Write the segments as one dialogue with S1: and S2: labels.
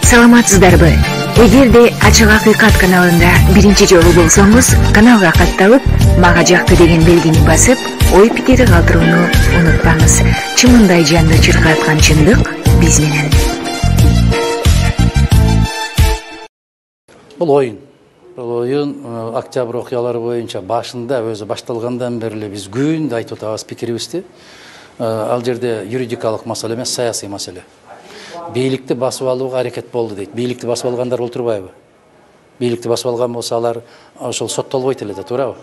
S1: Саламатсыздарбы? Эгерде Ачык Акыйкат каналында биринчи жолу болсоңуз, каналга катталып, мага жакты деген белгини басып, ой пикири калтырууну унутпаңыз. Чымындай жанды чыркаткан чындык биз менен.
S2: Бул оюн октябрь окуялары боюнча башында өзү башталгандан бери биз күндө айтып атабыз пикирибизди. Ал жерде юридикалык маселе эмес, саясий маселе. Бийликти басып алууга аракет болду дейт. Бийликти басып алгандар олтурбайбы? Бийликти басып алган болсо алар ошол соттолбойт эле да, туурабы?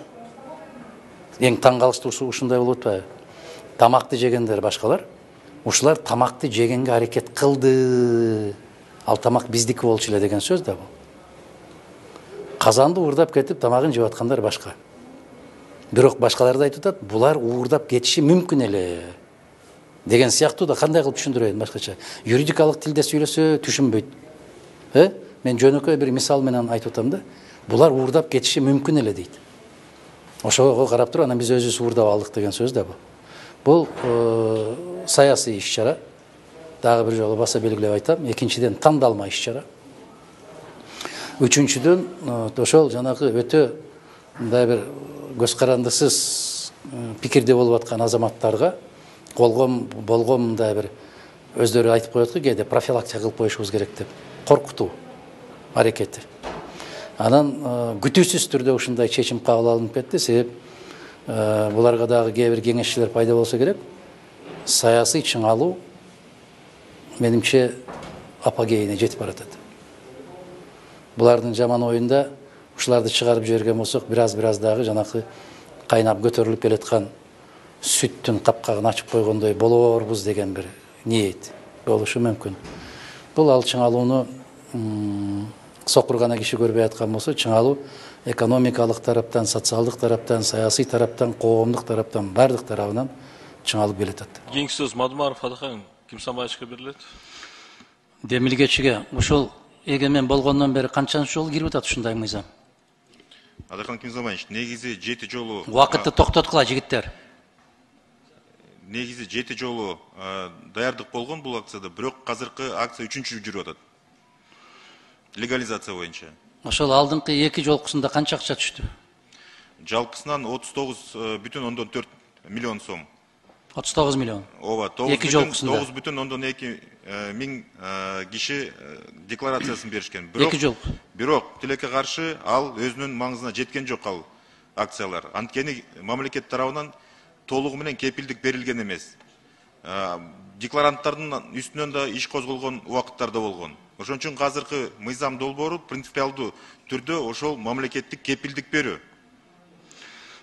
S2: Эң таң калыштуусу ушундай болуп атпайбы? Тамакты жегендер башкалар, ушулар тамакты жегенге аракет кылды. Ал тамак биздики болчу эле деген сөз да бул. Казанды уурдап кетип тамагын жеп аткандар башка. Бирок башкалар да айтып атат, булар уурдап кетиши мүмкүн эле деген сыяктуу да. Кандай кылып түшүндүрөйүн башкача? Юридикалык тилде сүйлөсө түшүнбөйт. Мен жөнөкөй бир мисал менен айтып атам да. Булар уурдап кетиши мүмкүн эле дейт. Ошого карап туруп, анан биз өзүбүз уурдап алдык деген сөз да бул. Бул саясий иш-чара. Дагы бир жолу баса белгилеп айтам. Экинчиден, тандалма иш-чара. Үчүнчүдөн, ошол жанагы өтө мындай бир көз карандысыз пикирде болуп аткан азаматтарга болгон мындай бир өздөрү айтып коет го, кээде профилактика кылып коюшубуз керек деп, коркутуу аракети. Анан күтүүсүз түрдө ушундай чечим кабыл алынып кетти. Себеп буларга дагы кээ бир кеңешчилер пайда болсо керек. Саясий чыңалуу менимче апогейине жетип баратат. Булардын жаман оюнда ушуларды чыгарып жиберген болсок, бираз дагы жанакы кайнап көтөрүлүп келаткан сүттүн капкагын ачып койгондой болорбуз деген бир ниет болушу мүмкүн. Бул ал чыңалууну сокур гана киши көрбөй аткан болсо, чыңалуу экономикалык тараптан, социалдык тараптан, саясий тараптан, коомдук тараптан, бардык тарабынан чыңалып келатат.
S3: Кийинки сөз Мадумаров Адахан Кимсанбаевичке берилет.
S2: Демилгечиге ушул эгемен болгондон бери канчанчы жолу кирип атат ушундай мыйзам?
S4: Адахан Кимсанбаевич, негизи 7 жолу...
S2: Убакытты токтоткула жигиттер.
S4: Негизи 7 жолу даярдык болгон бул акцияда, бирок азыркы акция 3-чү жүрүп атат. Легализация боюнча.
S2: Ошол алдыңкы 2 жолкусунда канча акча түштү?
S4: Жалпысынан 39,4 миллион сом.
S2: 39 миллион.
S4: Ооба, 9,2 миң киши декларациясын беришкен. Бирок тилекке каршы ал өзүнүн маңызына жеткен жок ал акциялар. Анткени мамлекет тарабынан толугу менен кепилдик берилген эмес. Декларанттардын үстүнөн да иш козголгон убакыттарда болгон. Ошон үчүн азыркы мыйзам долбоору принципиалдуу түрдө ошол мамлекеттик кепилдик берүү.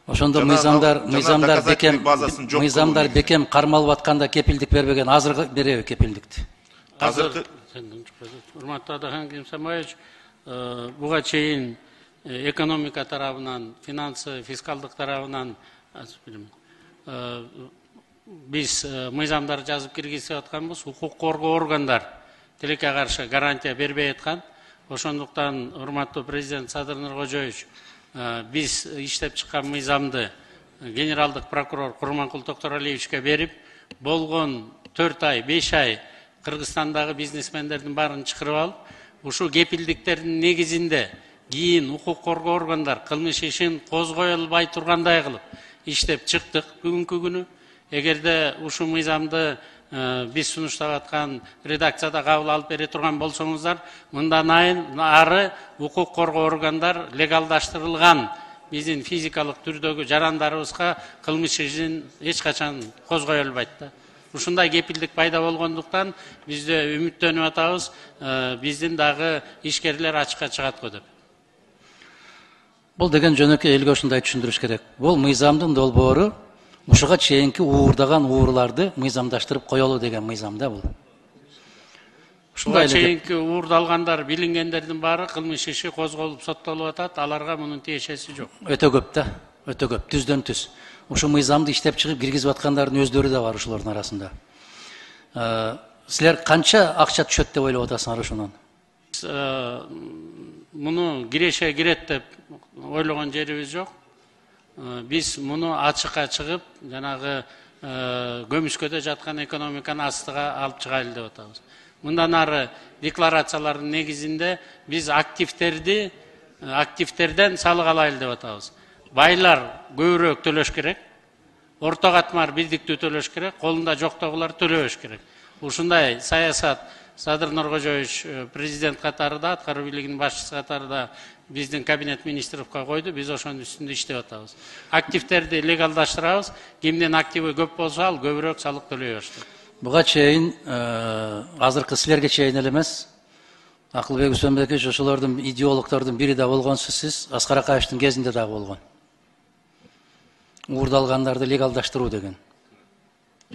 S2: Ошондо мыйзамдар бекем кармалып атканда кепилдик бербеген, азыр береби кепилдикти?
S5: Урматтуу Адахан Кимсанбаевич, буга чейин экономика тарабынан, финансы, фискалдык тарабынан биз мыйзамдар жазып киргизип атканбыз. Укук коргоо органдар тилекке каршы гарантия бербей аткан. Ошондуктан урматтуу президент Садыр Нуркожоевич, биз иштеп чыккан мыйзамды генералдык прокурор Курманкул Токторалиевичке берип, болгон 4 ай, 5 ай Кыргызстандагы бизнесмендердин баарын чакырып алып, ушул кепилдиктердин негизинде кийин укук коргоо органдар кылмыш ишин козгой албай тургандай кылып иштеп чыктык бүгүнкү күнү. Эгерде ушул мыйзамды биз сунуштап аткан редакцияда кабыл алып бере турган болсоңуздар, мындан ары укук коргоо органдар легалдаштырылган биздин физикалык түрдөгү жарандарыбызга кылмыш ишин эч качан козгой албайт да. Ушундай кепилдик пайда болгондуктан биз да үмүттөнүп атабыз, биздин дагы ишкерлер ачыкка чыгат го деп.
S2: Бул деген жөнөкөй элге ушундай түшүндүрүш керек. Бул мыйзамдын долбоору ушуга чейинки уурдаган уурларды мыйзамдаштырып коелу деген мыйзам да бул.
S5: Ушундай чейинки уурдалгандар, билингендердин баары кылмыш иши козголуп соттолуп атат, аларга мунун тиешеси жок.
S2: Өтө көп да, өтө көп, түздөн түз. Ушу мыйзамды иштеп чыгып киргизип аткандардын өздөрү да бар ушулардын арасында. Силер канча акча түшөт деп ойлоп атасыңар ошонун?
S5: Муну киреше кирет деп ойлогон жерибиз жок. Биз муну ачыкка чыгып, жанагы көмүскөдө жаткан экономиканы астыга алып чыгайлы деп атабыз. Мындан ары декларациялардын негизинде биз активтерден салык алайлы деп атабыз. Байлар көбүрөөк төлөш керек, орто катмар бирдиктүү төлөш керек, колунда жоктогулар төлөбөш керек. Ушундай саясат Садыр Нуркожоевич президент катарында, аткаруу бийлигинин башчысы катарында биздин кабинет министровго койду, биз ошонун үстүндө иштеп атабыз. Активтерди легалдаштырабыз, кимдин активи көп болсо ал көбүрөөк салык төлөй баштайт.
S2: Буга чейин азыркы силерге чейин эле эмес, Акылбек Үсөнбекович ошолордун идеологдордун бири да болгонсуз, сиз Аскар Акаевичтин кезинде да болгон. Уурдалгандарды легалдаштыруу деген.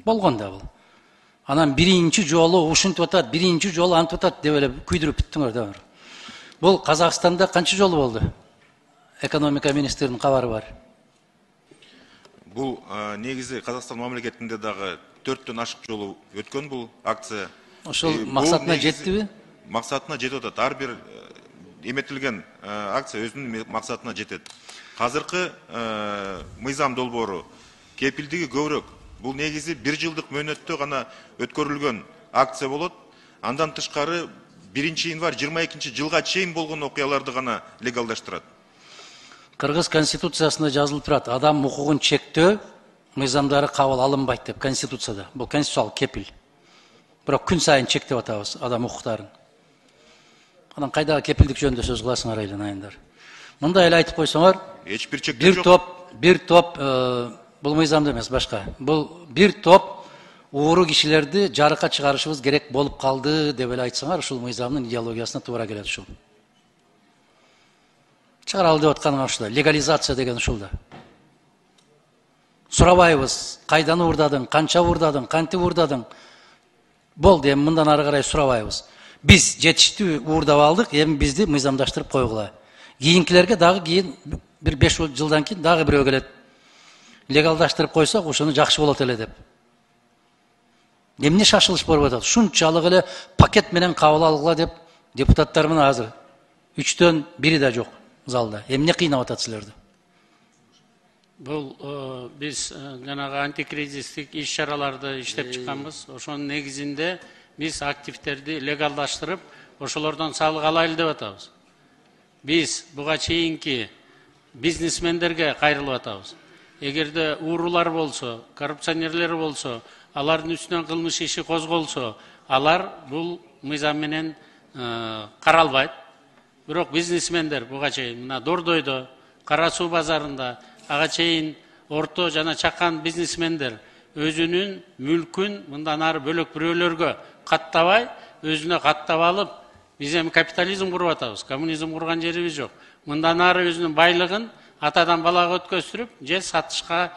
S2: Болгон да бул. Анан биринчи жолу ушинтип атат, биринчи жолу антип атат деп эле күйдүрүп бүттүңөр да. Бул Казакстанда канча жолу болду? Экономика министринин кабары бар.
S4: Бул негизи Казакстан мамлекетинде дагы 4төн ашык жолу өткөн бул акция.
S2: Ошол максатына жеттиби?
S4: Максатына жетип атат. Ар бир эметилген акция өзүнүн максатына жетет. Азыркы мыйзам долбоору кепилдиги көбүрөөк. Бул негизи 1 жылдык мөөнөттө гана өткөрүлгөн акция болот. Андан тышкары 1-январь 22-жылга чейин болгон окуяларды гана легалдаштырат.
S2: Кыргыз конституциясында жазылып турат, адам укугун чектөө мыйзамдары кабыл алынбайт деп конституцияда. Бул конституциялык кепил. Бирок күн сайын чектеп атабыз адам укуктарын. Анан кайдагы кепилдик жөнүндө сөз кыласыңар эле айындар. Мындай эле айтып койсоңор,
S4: эч бир чектөө жок.
S2: Бир топ бул мыйзамда эмес, башка. Бул бир топ ууру кишилерди жарыкка чыгарышыбыз керек болуп калды деп эле айтсаңар, ушул мыйзамдын идеологиясына туура келет ушул. Чыгаралы деп атканыма ушул. Легализация деген ушул да. Сурабайбыз, кайдан уурдадың, канча уурдадың, кантип уурдадың? Болду, эми мындан ары карай сурабайбыз. Биз жетиштүү уурдап алдык, эми бизди мыйзамдаштырып койгула. Кийинкилерге дагы кийин бир 5 жылдан кийин дагы бирөө келет. Легалдаштырып койсок, ошону жакшы болот эле деп. Эмне шашылыш болуп атат? Шунчалык эле пакет менен кабыл алгыла деп депутаттар мына азыр 3төн 1 да жок залда. Эмне кыйнап атат силерди?
S5: Бул биз жанагы антикризистик иш-чараларды иштеп чыкканбыз. Ошонун негизинде биз активтерди легалдаштырып, ошолордон салык алайлы деп атабыз. Биз буга чейинки бизнесмендерге кайрылып атабыз. Эгерде уурулар болсо, коррупционерлер болсо, алардын үстүнөн кылмыш иши козголсо, алар бул мыйзам менен каралбайт. Бирок бизнесмендер буга чейин мына Дордойдо, Кара Суу базарында, ага чейин орто жана чакан бизнесмендер өзүнүн мүлкүн мындан ары бөлөк бирөөлөргө каттабай, өзүнө каттап алып, биз эми капитализм куруп атабыз. Коммунизм курган жерибиз жок. Мындан ары өзүнүн байлыгын атадан балага өткөстүрүп, же сатышка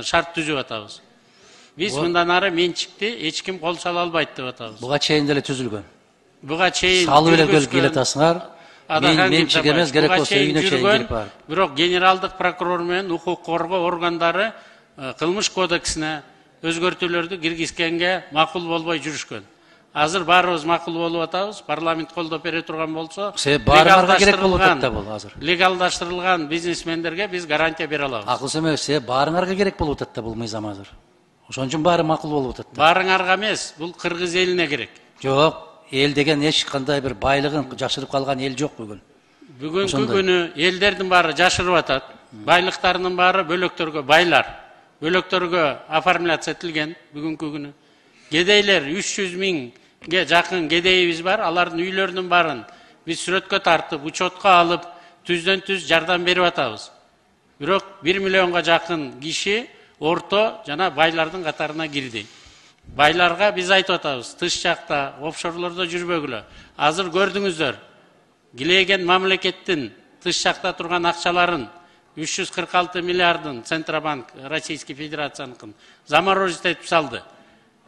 S5: шарт түзүп атабыз. Биз мындан ары менчикти эч ким кол сала албайт деп атабыз.
S2: Буга чейин деле түзүлгөн.
S5: Буга чейин
S2: салып эле келет атасыңар. Менчик эмес, керек болсо үйүнө чейин кирип бар.
S5: Бирок генералдык прокурор менен укук коргоо органдары кылмыш кодексине өзгөртүүлөрдү киргизгенге макул болбой жүрүшкөн. Азыр баарыбыз макул болуп атабыз. Парламент колдоп бере турган болсо,
S2: баарыңарга керек болуп атат да бул азыр.
S5: Легалдаштырылган бизнесмендерге биз гарантия бере алабыз.
S2: Акыл эмес, баарыңарга керек болуп атат да бул мыйзам азыр. Ошон үчүн баары макул болуп атат.
S5: Баарыңарга эмес, бул кыргыз элине керек.
S2: Жок, эл деген эч кандай бир байлыгын жашырып калган эл жок бүгүн.
S5: Бүгүнкү күнү элдердин баары жашырып атат. Байлыктарынын баары бөлөктөргө байлар. Бөлөктөргө оформляция этилген бүгүнкү күнү. Кедейлер 300 миңге жакын кедейибиз бар. Алардын үйлөрүнүн баарын биз сүрөткө тартып, учетко алып, түздөн түз жардам берип атабыз. Бирок 1 миллионго жакын киши орто жана байлардын катарына кирди. Байларга биз айтып атабыз, тыш жакта, офшорлордо жүрбөгүлө. Азыр көрдүңүздөр, килеген мамлекеттин тыш жакта турган акчаларын 346 миллиардын Центробанк Российский Федерацияныкын заморозить этип салды.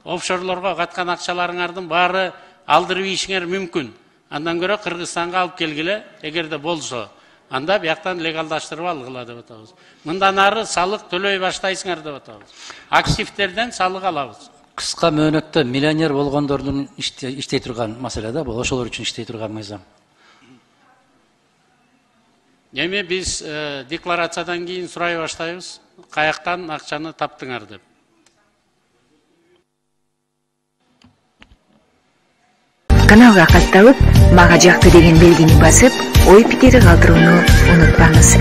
S5: Офшорлорго каткан акчаларыңардын баары алдырып ийишиңер мүмкүн. Андан көрө Кыргызстанга алып келгиле, эгерде болсо. Анда бияктан легалдаштырып алгыла деп атабыз. Мындан ары салык төлөй баштайсыңар деп атабыз. Активтерден салык алабыз.
S2: Кыска мөөнөттө миллионер болгондордун иштей турган маселе да бул, ошолор үчүн иштей турган мыйзам.
S5: Эми биз декларациядан кийин сурай баштайбыз, каяктан акчаны таптыңар деп.
S1: каналга катталып, мага жакты деген белгини басып, ой пикири калтырууну унутпаңыз.